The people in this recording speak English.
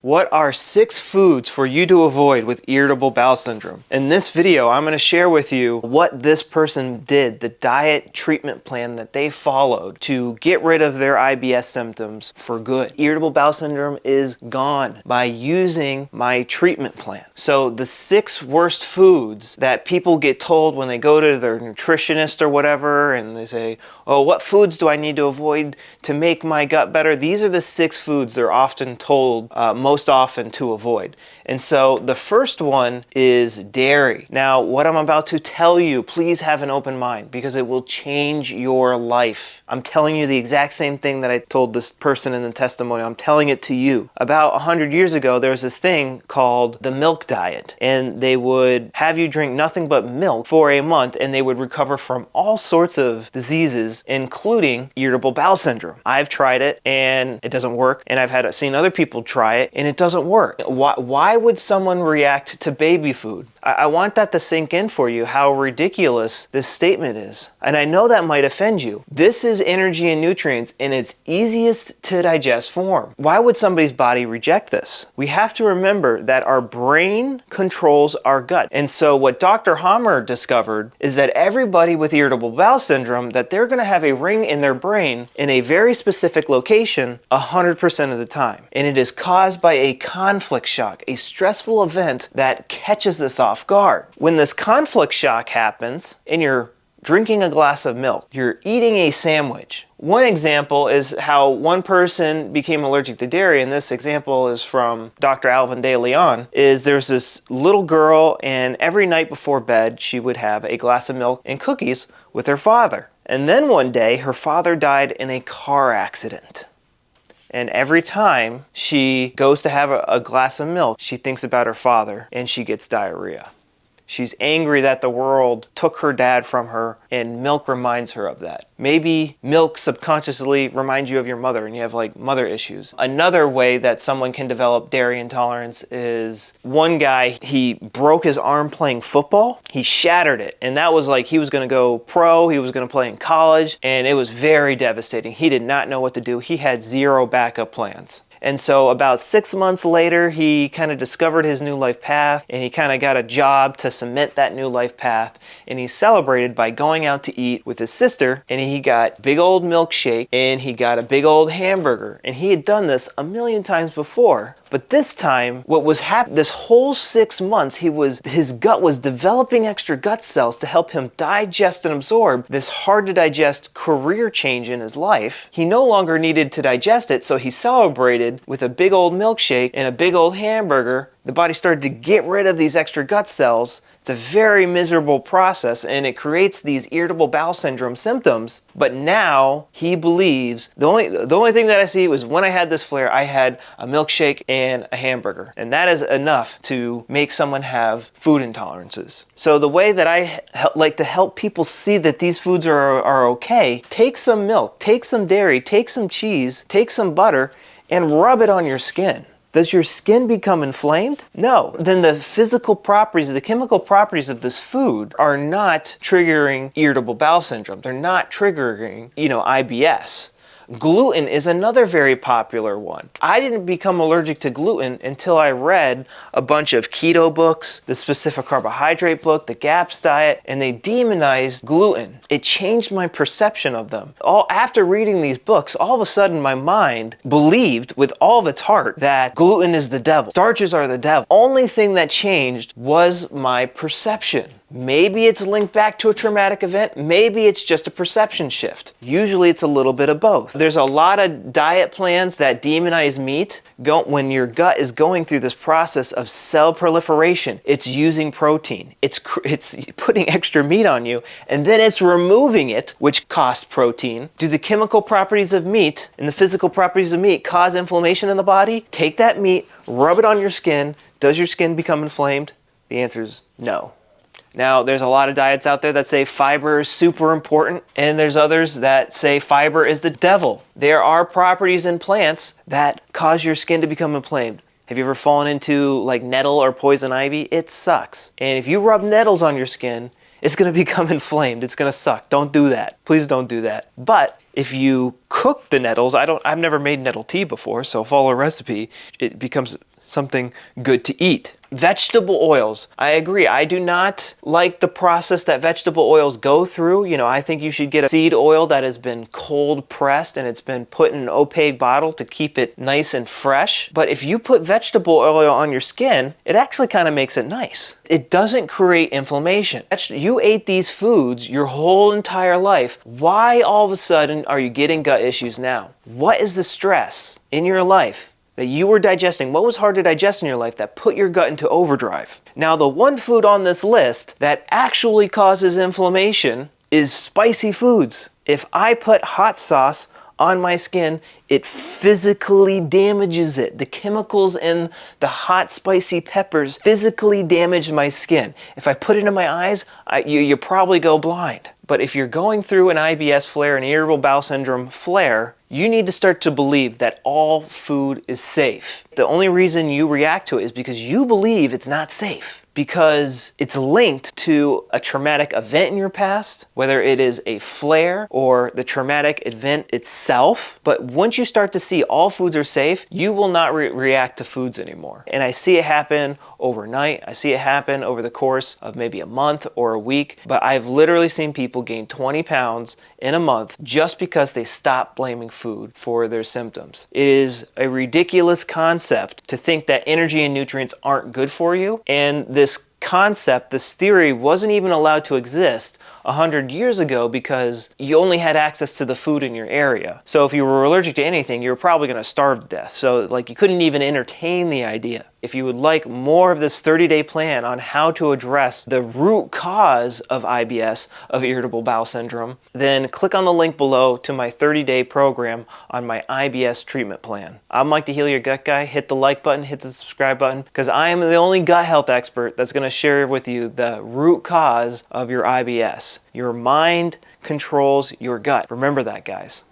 What are 6 foods for you to avoid with irritable bowel syndrome? In this video, I'm going to share with you what this person did, the diet treatment plan that they followed to get rid of their IBS symptoms for good. Irritable bowel syndrome is gone by using my treatment plan. So the 6 worst foods that people get told when they go to their nutritionist or whatever, and they say, oh, what foods do I need to avoid to make my gut better? These are the 6 foods they're often told most often to avoid. And so the first one is dairy. Now, what I'm about to tell you, please have an open mind because it will change your life. I'm telling you the exact same thing that I told this person in the testimony. I'm telling it to you. About 100 years ago, there was this thing called the milk diet, and they would have you drink nothing but milk for a month, and they would recover from all sorts of diseases, including irritable bowel syndrome. I've tried it, and it doesn't work, and I've seen other people try it, and it doesn't work. Why would someone react to baby food? I want that to sink in for you, how ridiculous this statement is. And I know that might offend you. This is energy and nutrients in its easiest to digest form. Why would somebody's body reject this? We have to remember that our brain controls our gut. And so what Dr. Hammer discovered is that everybody with irritable bowel syndrome, that they're going to have a ring in their brain in a very specific location 100% of the time. And it is caused by a conflict shock, a stressful event that catches us off guard. When this conflict shock happens and you're drinking a glass of milk, you're eating a sandwich. One example is how one person became allergic to dairy, and this example is from Dr. Alvin de Leon, is there's this little girl, and every night before bed, she would have a glass of milk and cookies with her father. And then one day, her father died in a car accident. And every time she goes to have a glass of milk, she thinks about her father and she gets diarrhea. She's angry that the world took her dad from her, and milk reminds her of that. Maybe milk subconsciously reminds you of your mother and you have like mother issues. Another way that someone can develop dairy intolerance is one guy, he broke his arm playing football. He shattered it, and that was like he was going to go pro, he was going to play in college, and it was very devastating. He did not know what to do. He had 0 backup plans. And so about 6 months later, he kind of discovered his new life path, and he kind of got a job to cement that new life path. And he celebrated by going out to eat with his sister, and he got big old milkshake, and he got a big old hamburger. And he had done this a million times before. But this time, what was happening, this whole 6 months, his gut was developing extra gut cells to help him digest and absorb this hard to digest career change in his life. He no longer needed to digest it, so he celebrated with a big old milkshake and a big old hamburger. The body started to get rid of these extra gut cells. It's a very miserable process, and it creates these irritable bowel syndrome symptoms. But now he believes, the only thing that I see was when I had this flare, I had a milkshake and a hamburger. And that is enough to make someone have food intolerances. So the way that I like to help people see that these foods are okay, take some milk, take some dairy, take some cheese, take some butter, and rub it on your skin. Does your skin become inflamed? No. Then the physical properties, the chemical properties of this food are not triggering irritable bowel syndrome. They're not triggering, IBS. Gluten is another very popular one. I didn't become allergic to gluten until I read a bunch of keto books, the specific carbohydrate book, the GAPS diet, and they demonized gluten. It changed my perception of them. After reading these books, all of a sudden my mind believed with all of its heart that gluten is the devil. Starches are the devil. Only thing that changed was my perception. Maybe it's linked back to a traumatic event. Maybe it's just a perception shift. Usually it's a little bit of both. There's a lot of diet plans that demonize meat. When your gut is going through this process of cell proliferation, it's using protein. It's putting extra meat on you, and then it's removing it, which costs protein. Do the chemical properties of meat and the physical properties of meat cause inflammation in the body? Take that meat, rub it on your skin. Does your skin become inflamed? The answer is no. Now, there's a lot of diets out there that say fiber is super important, and there's others that say fiber is the devil. There are properties in plants that cause your skin to become inflamed. Have you ever fallen into like nettle or poison ivy? It sucks. And if you rub nettles on your skin, it's going to become inflamed. It's going to suck. Don't do that. Please don't do that. But if you cook the nettles, I've never made nettle tea before, so follow a recipe. It becomes something good to eat. Vegetable oils. I agree. I do not like the process that vegetable oils go through. You know, I think you should get a seed oil that has been cold pressed and it's been put in an opaque bottle to keep it nice and fresh. But if you put vegetable oil on your skin, it actually kind of makes it nice. It doesn't create inflammation. You ate these foods your whole entire life. Why all of a sudden are you getting gut issues now? What is the stress in your life that you were digesting? What was hard to digest in your life that put your gut into overdrive? Now, the one food on this list that actually causes inflammation is spicy foods. If I put hot sauce on my skin, it physically damages it. The chemicals in the hot spicy peppers physically damage my skin. If I put it in my eyes, you probably go blind. But if you're going through an IBS flare, an irritable bowel syndrome flare, you need to start to believe that all food is safe. The only reason you react to it is because you believe it's not safe, because it's linked to a traumatic event in your past, whether it is a flare or the traumatic event itself. But once you start to see all foods are safe, you will not react to foods anymore. And I see it happen overnight. I see it happen over the course of maybe a month or a week. But I've literally seen people gain 20 pounds in a month just because they stop blaming food for their symptoms. It is a ridiculous concept to think that energy and nutrients aren't good for you. And this concept, this theory, wasn't even allowed to exist 100 years ago because you only had access to the food in your area. So if you were allergic to anything, you were probably going to starve to death. So like you couldn't even entertain the idea. If you would like more of this 30-day plan on how to address the root cause of IBS, of irritable bowel syndrome, then click on the link below to my 30-day program on my IBS treatment plan. I'm Mike the Heal Your Gut Guy. Hit the like button, hit the subscribe button, because I am the only gut health expert that's going to share with you the root cause of your IBS. Your mind controls your gut. Remember that, guys.